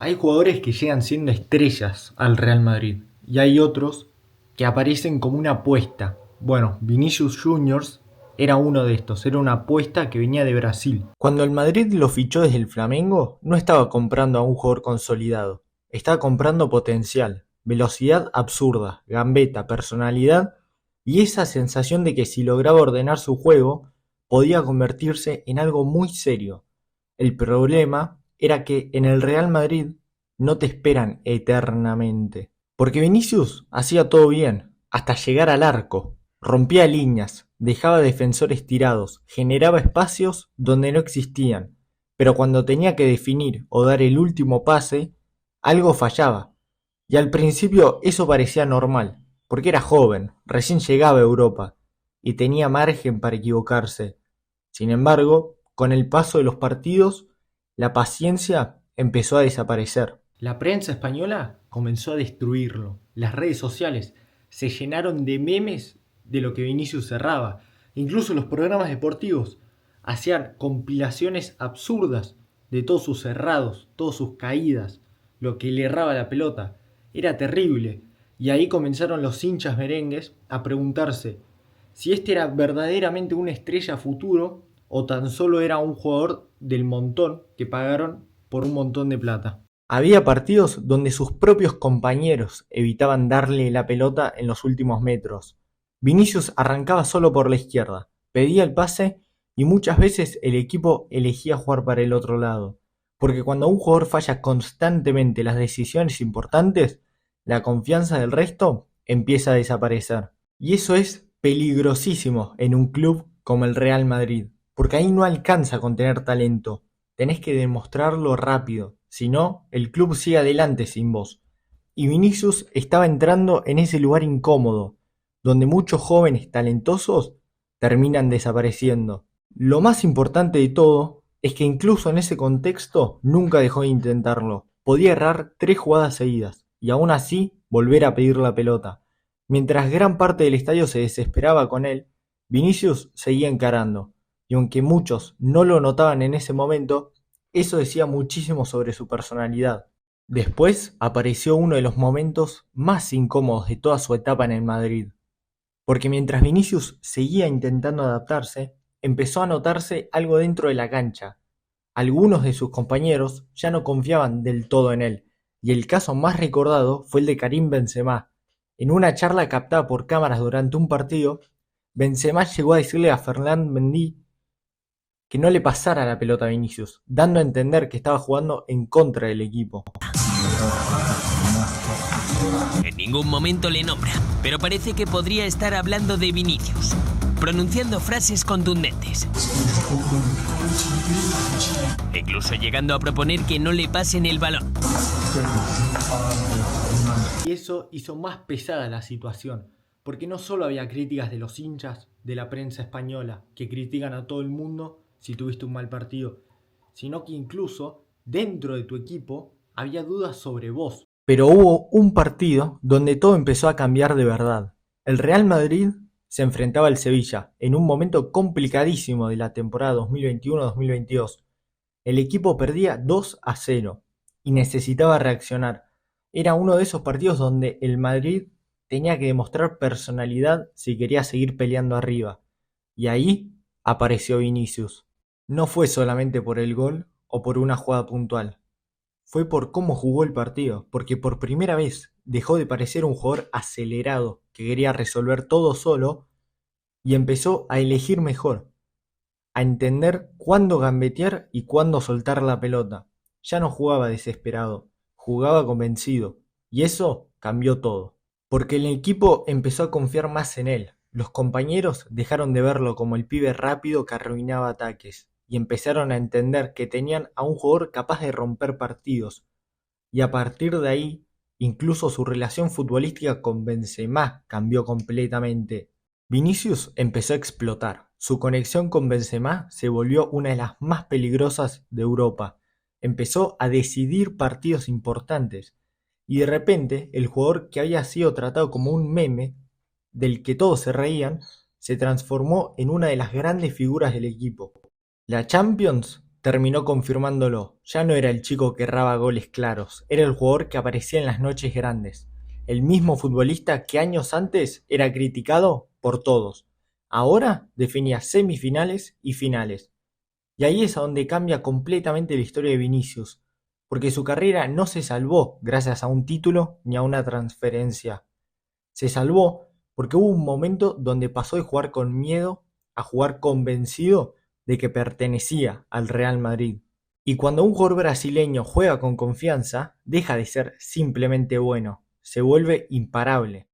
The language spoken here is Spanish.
Hay jugadores que llegan siendo estrellas al Real Madrid y hay otros que aparecen como una apuesta. Bueno, Vinicius Juniors era uno de estos, era una apuesta que venía de Brasil. Cuando el Madrid lo fichó desde el Flamengo, no estaba comprando a un jugador consolidado, estaba comprando potencial, velocidad absurda, gambeta, personalidad y esa sensación de que si lograba ordenar su juego, podía convertirse en algo muy serio. El problema era que en el Real Madrid no te esperan eternamente. Porque Vinicius hacía todo bien, hasta llegar al arco. Rompía líneas, dejaba defensores tirados, generaba espacios donde no existían. Pero cuando tenía que definir o dar el último pase, algo fallaba. Y al principio eso parecía normal, porque era joven, recién llegaba a Europa, y tenía margen para equivocarse. Sin embargo, con el paso de los partidos, la paciencia empezó a desaparecer. La prensa española comenzó a destruirlo. Las redes sociales se llenaron de memes de lo que Vinicius cerraba. Incluso los programas deportivos hacían compilaciones absurdas de todos sus cerrados, todas sus caídas, lo que le erraba la pelota. Era terrible. Y ahí comenzaron los hinchas merengues a preguntarse si este era verdaderamente una estrella futuro o tan solo era un jugador del montón que pagaron por un montón de plata. Había partidos donde sus propios compañeros evitaban darle la pelota en los últimos metros. Vinicius arrancaba solo por la izquierda, pedía el pase y muchas veces el equipo elegía jugar para el otro lado. Porque cuando un jugador falla constantemente las decisiones importantes, la confianza del resto empieza a desaparecer. Y eso es peligrosísimo en un club como el Real Madrid, porque ahí no alcanza con tener talento, tenés que demostrarlo rápido, si no, el club sigue adelante sin vos. Y Vinicius estaba entrando en ese lugar incómodo, donde muchos jóvenes talentosos terminan desapareciendo. Lo más importante de todo es que incluso en ese contexto nunca dejó de intentarlo. Podía errar 3 jugadas seguidas y aún así volver a pedir la pelota. Mientras gran parte del estadio se desesperaba con él, Vinicius seguía encarando, y aunque muchos no lo notaban en ese momento, eso decía muchísimo sobre su personalidad. Después apareció uno de los momentos más incómodos de toda su etapa en el Madrid, porque mientras Vinicius seguía intentando adaptarse, empezó a notarse algo dentro de la cancha. Algunos de sus compañeros ya no confiaban del todo en él, y el caso más recordado fue el de Karim Benzema. En una charla captada por cámaras durante un partido, Benzema llegó a decirle a Ferland Mendy que no le pasara la pelota a Vinicius, dando a entender que estaba jugando en contra del equipo. En ningún momento le nombra, pero parece que podría estar hablando de Vinicius, pronunciando frases contundentes. Incluso llegando a proponer que no le pasen el balón. Y eso hizo más pesada la situación, porque no solo había críticas de los hinchas de la prensa española, que critican a todo el mundo si tuviste un mal partido, sino que incluso dentro de tu equipo había dudas sobre vos. Pero hubo un partido donde todo empezó a cambiar de verdad. El Real Madrid se enfrentaba al Sevilla en un momento complicadísimo de la temporada 2021-2022. El equipo perdía 2-0 y necesitaba reaccionar. Era uno de esos partidos donde el Madrid tenía que demostrar personalidad si quería seguir peleando arriba. Y ahí apareció Vinicius. No fue solamente por el gol o por una jugada puntual. Fue por cómo jugó el partido, porque por primera vez dejó de parecer un jugador acelerado que quería resolver todo solo y empezó a elegir mejor, a entender cuándo gambetear y cuándo soltar la pelota. Ya no jugaba desesperado, jugaba convencido, y eso cambió todo. Porque el equipo empezó a confiar más en él. Los compañeros dejaron de verlo como el pibe rápido que arruinaba ataques, y empezaron a entender que tenían a un jugador capaz de romper partidos. Y a partir de ahí, incluso su relación futbolística con Benzema cambió completamente. Vinicius empezó a explotar. Su conexión con Benzema se volvió una de las más peligrosas de Europa. Empezó a decidir partidos importantes. Y de repente, el jugador que había sido tratado como un meme, del que todos se reían, se transformó en una de las grandes figuras del equipo. La Champions terminó confirmándolo. Ya no era el chico que erraba goles claros, era el jugador que aparecía en las noches grandes. El mismo futbolista que años antes era criticado por todos. Ahora definía semifinales y finales. Y ahí es a donde cambia completamente la historia de Vinicius, porque su carrera no se salvó gracias a un título ni a una transferencia. Se salvó porque hubo un momento donde pasó de jugar con miedo a jugar convencido de que pertenecía al Real Madrid. Y cuando un jugador brasileño juega con confianza, deja de ser simplemente bueno, se vuelve imparable.